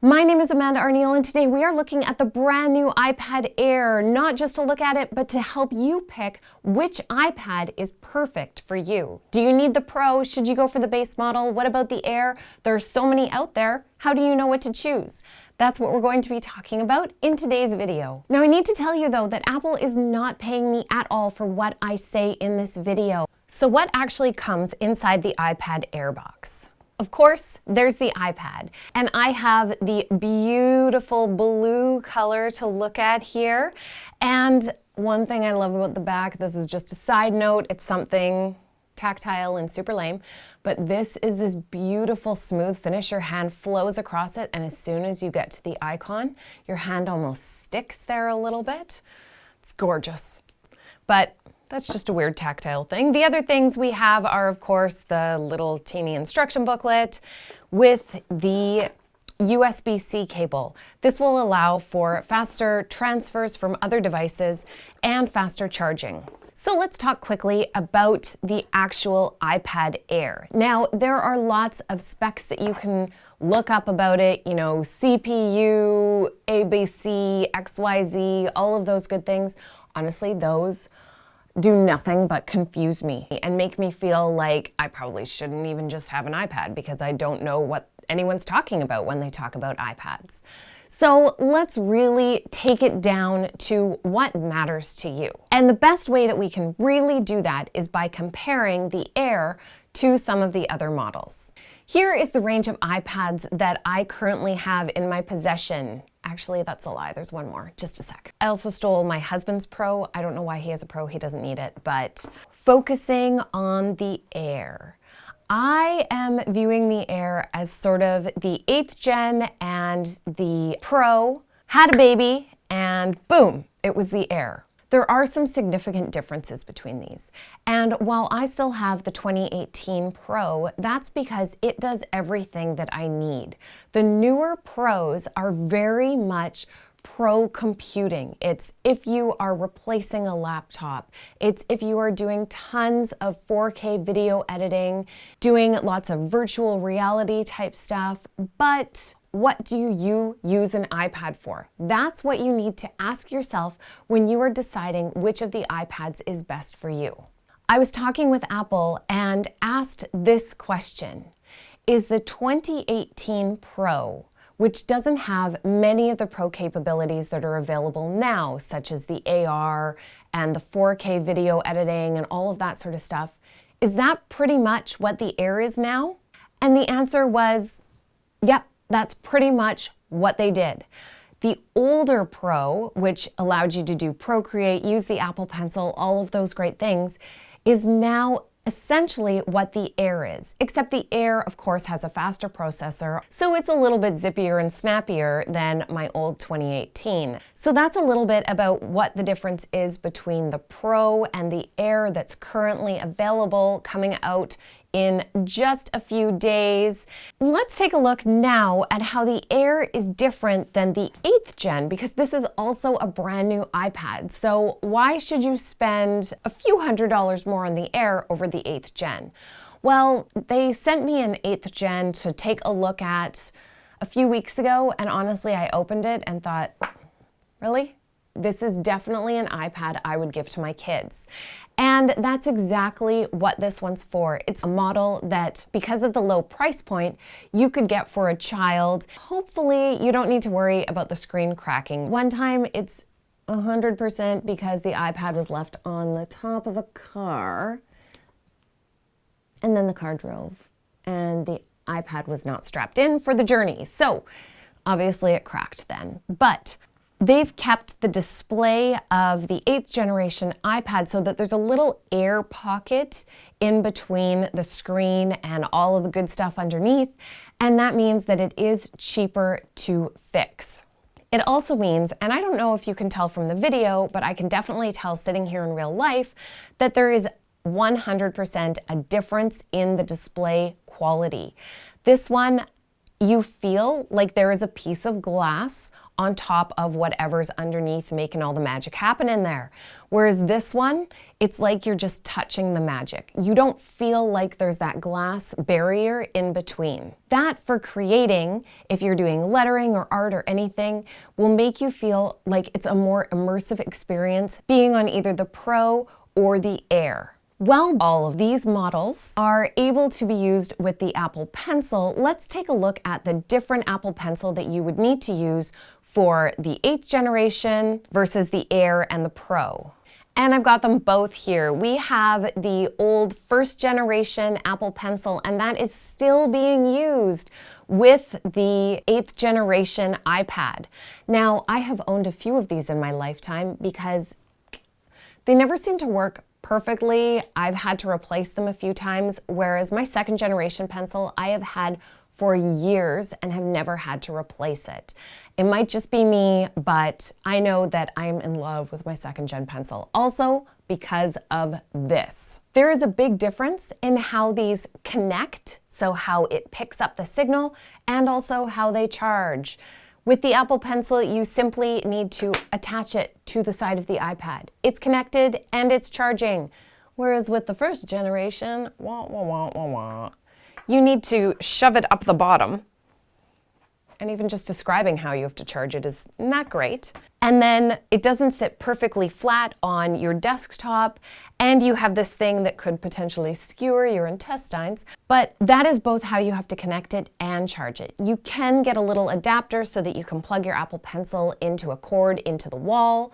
My name is Amanda Arneal, and today we are looking at the brand new iPad Air, not just to look at it, but to help you pick which iPad is perfect for you. Do you need the Pro? Should you go for the base model? What about the Air? There are so many out there. How do you know what to choose? That's what we're going to be talking about in today's video. Now, I need to tell you though that Apple is not paying me at all for what I say in this video. So what actually comes inside the iPad Air box? Of course, there's the iPad, and I have the beautiful blue color to look at here. And one thing I love about the back, this is just a side note, it's something tactile and super lame, but this is this beautiful smooth finish. Your hand flows across it, and as soon as you get to the icon, your hand almost sticks there a little bit. It's gorgeous. But that's just a weird tactile thing. The other things we have are, of course, the little teeny instruction booklet with the USB-C cable. This will allow for faster transfers from other devices and faster charging. So let's talk quickly about the actual iPad Air. Now, there are lots of specs that you can look up about it, you know, CPU, ABC, XYZ, all of those good things. Honestly, those do nothing but confuse me and make me feel like I probably shouldn't even just have an iPad because I don't know what anyone's talking about when they talk about iPads. So let's really take it down to what matters to you. And the best way that we can really do that is by comparing the Air to some of the other models. Here is the range of iPads that I currently have in my possession. Actually, that's a lie. There's one more. Just a sec. I also stole my husband's Pro. I don't know why he has a Pro. He doesn't need it. But focusing on the Air, I am viewing the Air as sort of the 8th gen, and the Pro had a baby and boom, it was the Air. There are some significant differences between these. And while I still have the 2018 Pro, that's because it does everything that I need. The newer Pros are very much pro computing. It's if you are replacing a laptop. It's if you are doing tons of 4K video editing, doing lots of virtual reality type stuff. But what do you use an iPad for? That's what you need to ask yourself when you are deciding which of the iPads is best for you. I was talking with Apple and asked this question: is the 2018 Pro, which doesn't have many of the Pro capabilities that are available now, such as the AR and the 4K video editing and all of that sort of stuff, is that pretty much what the Air is now? And the answer was, yep, that's pretty much what they did. The older Pro, which allowed you to do Procreate, use the Apple Pencil, all of those great things, is now essentially what the Air is, except the Air, of course, has a faster processor, so it's a little bit zippier and snappier than my old 2018. So that's a little bit about what the difference is between the Pro and the Air that's currently available, coming out in just a few days. Let's take a look now at how the Air is different than the 8th gen, because this is also a brand new iPad. So why should you spend a few $100s more on the Air over the 8th gen? Well, they sent me an 8th gen to take a look at a few weeks ago, and honestly, I opened it and thought, really? This is definitely an iPad I would give to my kids. And that's exactly what this one's for. It's a model that, because of the low price point, you could get for a child. Hopefully, you don't need to worry about the screen cracking. One time, it's 100% because the iPad was left on the top of a car, and then the car drove, and the iPad was not strapped in for the journey. So, obviously, it cracked then. But they've kept the display of the 8th generation iPad so that there's a little air pocket in between the screen and all of the good stuff underneath, and that means that it is cheaper to fix. It also means, and I don't know if you can tell from the video, but I can definitely tell sitting here in real life, that there is 100% a difference in the display quality. This one, you feel like there is a piece of glass on top of whatever's underneath making all the magic happen in there. Whereas this one, it's like you're just touching the magic. You don't feel like there's that glass barrier in between. That, for creating, if you're doing lettering or art or anything, will make you feel like it's a more immersive experience being on either the Pro or the Air. While all of these models are able to be used with the Apple Pencil, let's take a look at the different Apple Pencil that you would need to use for the 8th generation versus the Air and the Pro. And I've got them both here. We have the old 1st generation Apple Pencil, and that is still being used with the 8th generation iPad. Now, I have owned a few of these in my lifetime because they never seem to work perfectly. I've had to replace them a few times, whereas my 2nd generation pencil I have had for years and have never had to replace it. It might just be me, but I know that I'm in love with my 2nd gen pencil. Also, because of this. There is a big difference in how these connect, so how it picks up the signal, and also how they charge. With the Apple Pencil, you simply need to attach it to the side of the iPad. It's connected and it's charging. Whereas with the 1st generation, you need to shove it up the bottom. And even just describing how you have to charge it is not great. And then it doesn't sit perfectly flat on your desktop, and you have this thing that could potentially skewer your intestines. But that is both how you have to connect it and charge it. You can get a little adapter so that you can plug your Apple Pencil into a cord into the wall,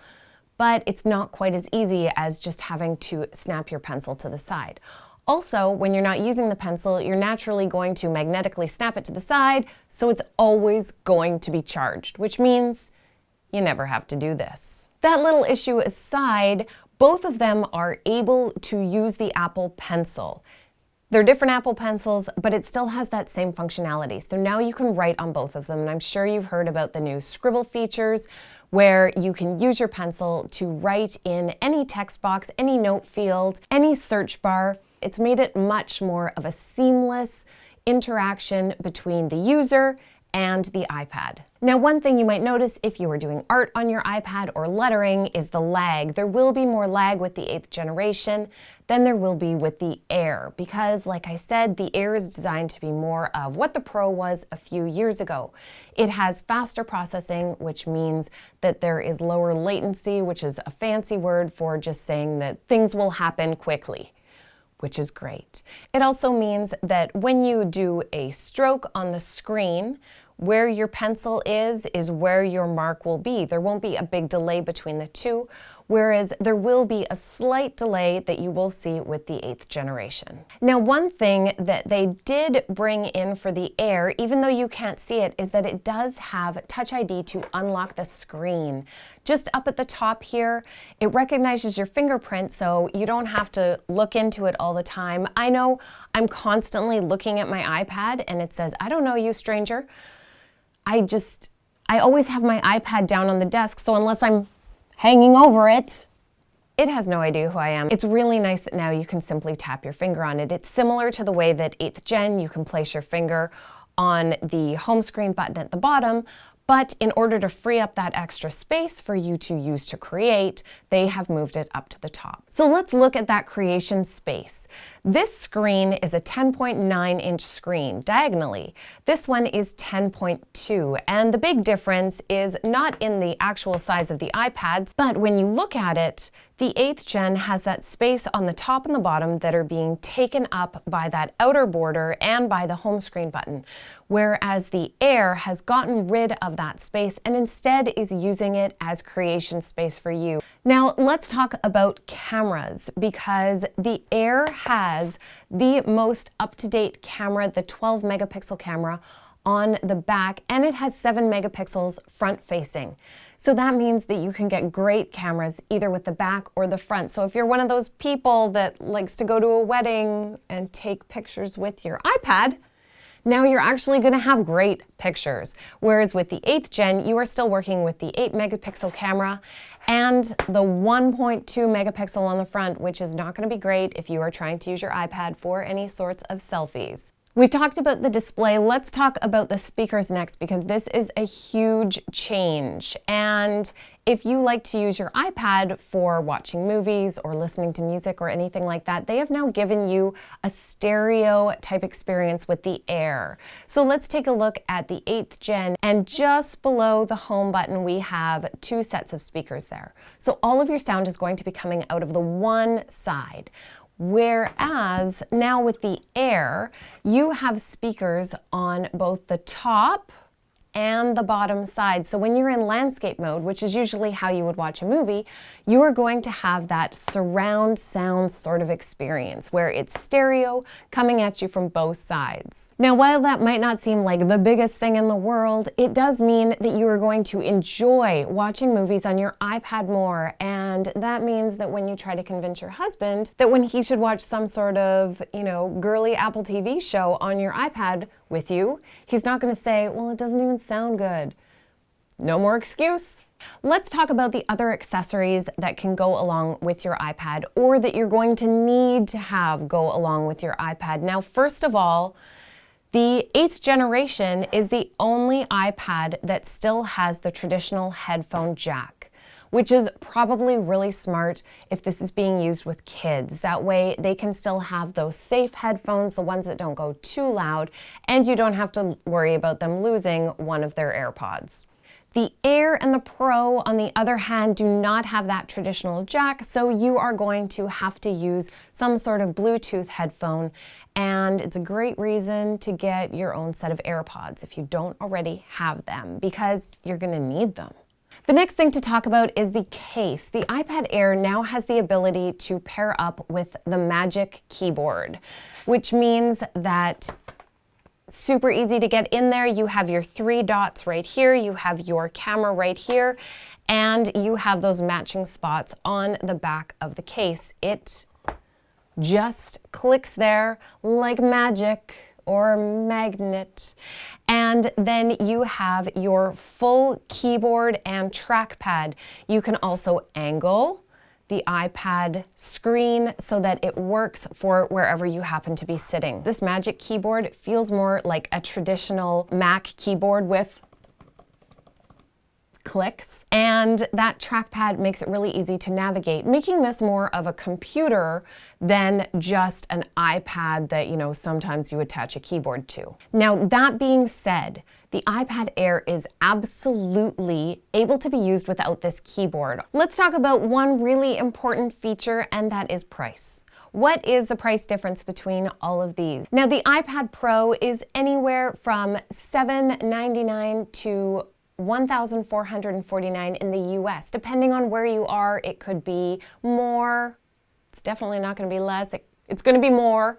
but it's not quite as easy as just having to snap your pencil to the side. Also, when you're not using the pencil, you're naturally going to magnetically snap it to the side, so it's always going to be charged, which means you never have to do this. That little issue aside, both of them are able to use the Apple Pencil. They're different Apple Pencils, but it still has that same functionality. So now you can write on both of them, and I'm sure you've heard about the new scribble features where you can use your pencil to write in any text box, any note field, any search bar. It's made it much more of a seamless interaction between the user and the iPad. Now, one thing you might notice if you are doing art on your iPad or lettering is the lag. There will be more lag with the 8th generation than there will be with the Air because, like I said, the Air is designed to be more of what the Pro was a few years ago. It has faster processing, which means that there is lower latency, which is a fancy word for just saying that things will happen quickly, which is great. It also means that when you do a stroke on the screen, where your pencil is where your mark will be. There won't be a big delay between the two, whereas there will be a slight delay that you will see with the 8th generation. Now, one thing that they did bring in for the Air, even though you can't see it, is that it does have Touch ID to unlock the screen. Just up at the top here, it recognizes your fingerprint, so you don't have to look into it all the time. I know I'm constantly looking at my iPad and it says, "I don't know you, stranger." I always have my iPad down on the desk, so unless I'm hanging over it, it has no idea who I am. It's really nice that now you can simply tap your finger on it. It's similar to the way that 8th gen, you can place your finger on the home screen button at the bottom, but in order to free up that extra space for you to use to create, they have moved it up to the top. So let's look at that creation space. This screen is a 10.9-inch screen diagonally. This one is 10.2, and the big difference is not in the actual size of the iPads, but when you look at it, the 8th gen has that space on the top and the bottom that are being taken up by that outer border and by the home screen button, whereas the Air has gotten rid of that space and instead is using it as creation space for you. Now, let's talk about cameras, because the Air has the most up-to-date camera, the 12 megapixel camera on the back, and it has 7 megapixels front facing. So that means that you can get great cameras either with the back or the front. So if you're one of those people that likes to go to a wedding and take pictures with your iPad, now you're actually going to have great pictures. Whereas with the 8th gen, you are still working with the 8 megapixel camera and the 1.2 megapixel on the front, which is not going to be great if you are trying to use your iPad for any sorts of selfies. We've talked about the display. Let's talk about the speakers next, because this is a huge change. And if you like to use your iPad for watching movies or listening to music or anything like that, they have now given you a stereo type experience with the Air. So let's take a look at the 8th gen, and just below the home button we have 2 sets of speakers there. So all of your sound is going to be coming out of the one side. Whereas now with the Air, you have speakers on both the top and the bottom side. So when you're in landscape mode, which is usually how you would watch a movie, you are going to have that surround sound sort of experience where it's stereo coming at you from both sides. Now, while that might not seem like the biggest thing in the world, it does mean that you are going to enjoy watching movies on your iPad more. And that means that when you try to convince your husband that when he should watch some sort of, girly Apple TV show on your iPad with you, he's not going to say, well, it doesn't even sound good. No more excuse. Let's talk about the other accessories that can go along with your iPad, or that you're going to need to have go along with your iPad. Now, first of all, the 8th generation is the only iPad that still has the traditional headphone jack, which is probably really smart if this is being used with kids. That way they can still have those safe headphones, the ones that don't go too loud, and you don't have to worry about them losing one of their AirPods. The Air and the Pro, on the other hand, do not have that traditional jack, so you are going to have to use some sort of Bluetooth headphone, and it's a great reason to get your own set of AirPods if you don't already have them, because you're going to need them. The next thing to talk about is the case. The iPad Air now has the ability to pair up with the Magic Keyboard, which means that super easy to get in there. You have your 3 dots right here, you have your camera right here, and you have those matching spots on the back of the case. It just clicks there like magic or magnet. And then you have your full keyboard and trackpad. You can also angle the iPad screen so that it works for wherever you happen to be sitting. This Magic Keyboard feels more like a traditional Mac keyboard with clicks, and that trackpad makes it really easy to navigate, making this more of a computer than just an iPad that, sometimes you attach a keyboard to. Now, that being said, the iPad Air is absolutely able to be used without this keyboard. Let's talk about one really important feature, and that is price. What is the price difference between all of these? Now, the iPad Pro is anywhere from $799 to $1,449 in the US. Depending on where you are, it could be more. It's definitely not going to be less. It's going to be more.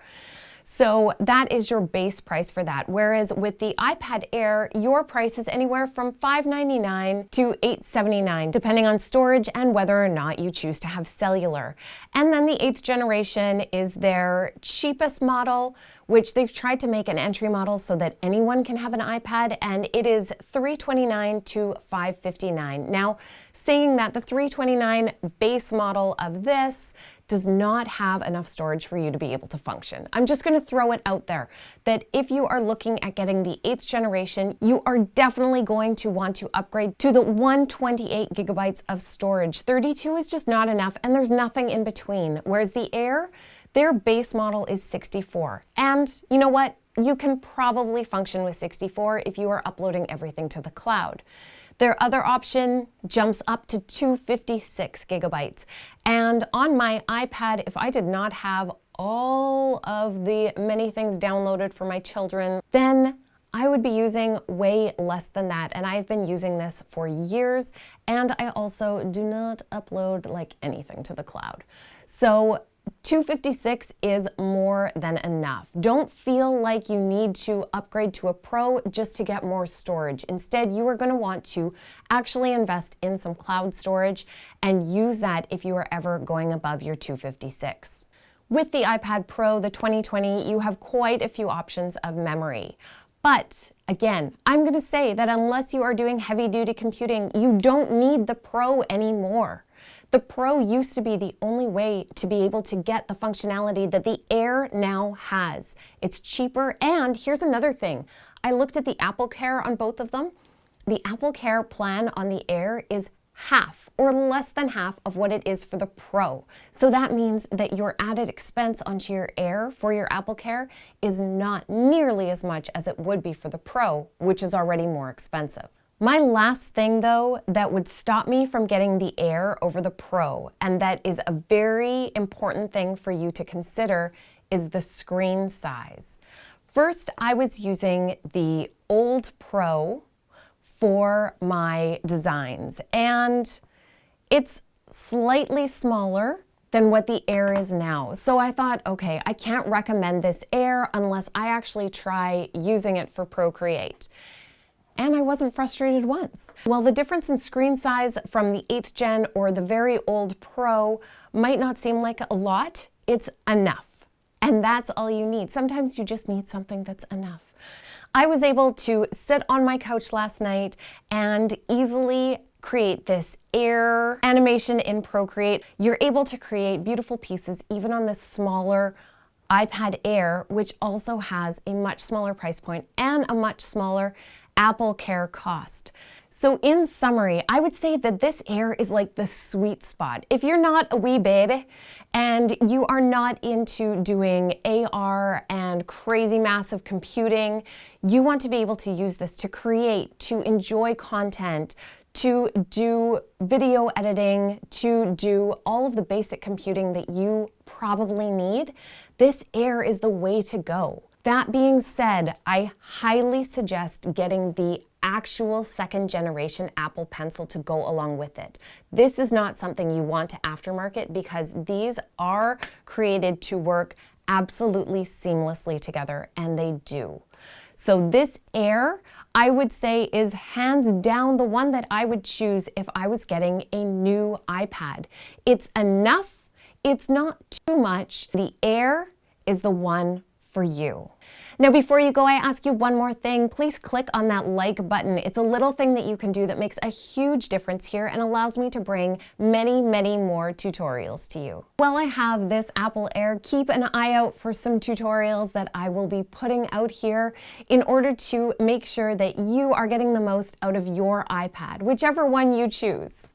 So that is your base price for that. Whereas with the iPad Air, your price is anywhere from $599 to $879, depending on storage and whether or not you choose to have cellular. And then the 8th generation is their cheapest model, which they've tried to make an entry model so that anyone can have an iPad, and it is $329 to $559. Now, saying that the $329 base model of this does not have enough storage for you to be able to function. I'm just going to throw it out there that if you are looking at getting the 8th generation, you are definitely going to want to upgrade to the 128 gigabytes of storage. 32 is just not enough, and there's nothing in between. Whereas the Air, their base model is 64. And you know what? You can probably function with 64 if you are uploading everything to the cloud. Their other option jumps up to 256 gigabytes. And on my iPad, if I did not have all of the many things downloaded for my children, then I would be using way less than that. And I've been using this for years, and I also do not upload like anything to the cloud. So 256 is more than enough. Don't feel like you need to upgrade to a Pro just to get more storage. Instead, you are going to want to actually invest in some cloud storage and use that if you are ever going above your 256. With the iPad Pro, the 2020, you have quite a few options of memory. But again, I'm going to say that unless you are doing heavy-duty computing, you don't need the Pro anymore. The Pro used to be the only way to be able to get the functionality that the Air now has. It's cheaper, and here's another thing. I looked at the AppleCare on both of them. The AppleCare plan on the Air is half or less than half of what it is for the Pro. So that means that your added expense onto your Air for your AppleCare is not nearly as much as it would be for the Pro, which is already more expensive. My last thing, though, that would stop me from getting the Air over the Pro, and that is a very important thing for you to consider, is the screen size. First, I was using the old Pro for my designs, and it's slightly smaller than what the Air is now. So I thought, okay, I can't recommend this Air unless I actually try using it for Procreate. And I wasn't frustrated once. While the difference in screen size from the 8th gen or the very old Pro might not seem like a lot, it's enough. And that's all you need. Sometimes you just need something that's enough. I was able to sit on my couch last night and easily create this Air animation in Procreate. You're able to create beautiful pieces even on this smaller iPad Air, which also has a much smaller price point and a much smaller AppleCare cost. So in summary, I would say that this Air is like the sweet spot. If you're not a wee baby and you are not into doing AR and crazy massive computing, you want to be able to use this to create, to enjoy content, to do video editing, to do all of the basic computing that you probably need, this Air is the way to go. That being said, I highly suggest getting the actual second generation Apple Pencil to go along with it. This is not something you want to aftermarket because these are created to work absolutely seamlessly together, and they do. So this Air, I would say, is hands down the one that I would choose if I was getting a new iPad. It's enough, it's not too much. The Air is the one for you. Now, before you go, I ask you one more thing. Please click on that like button. It's a little thing that you can do that makes a huge difference here and allows me to bring many, many more tutorials to you. While I have this Apple Air, keep an eye out for some tutorials that I will be putting out here in order to make sure that you are getting the most out of your iPad, whichever one you choose.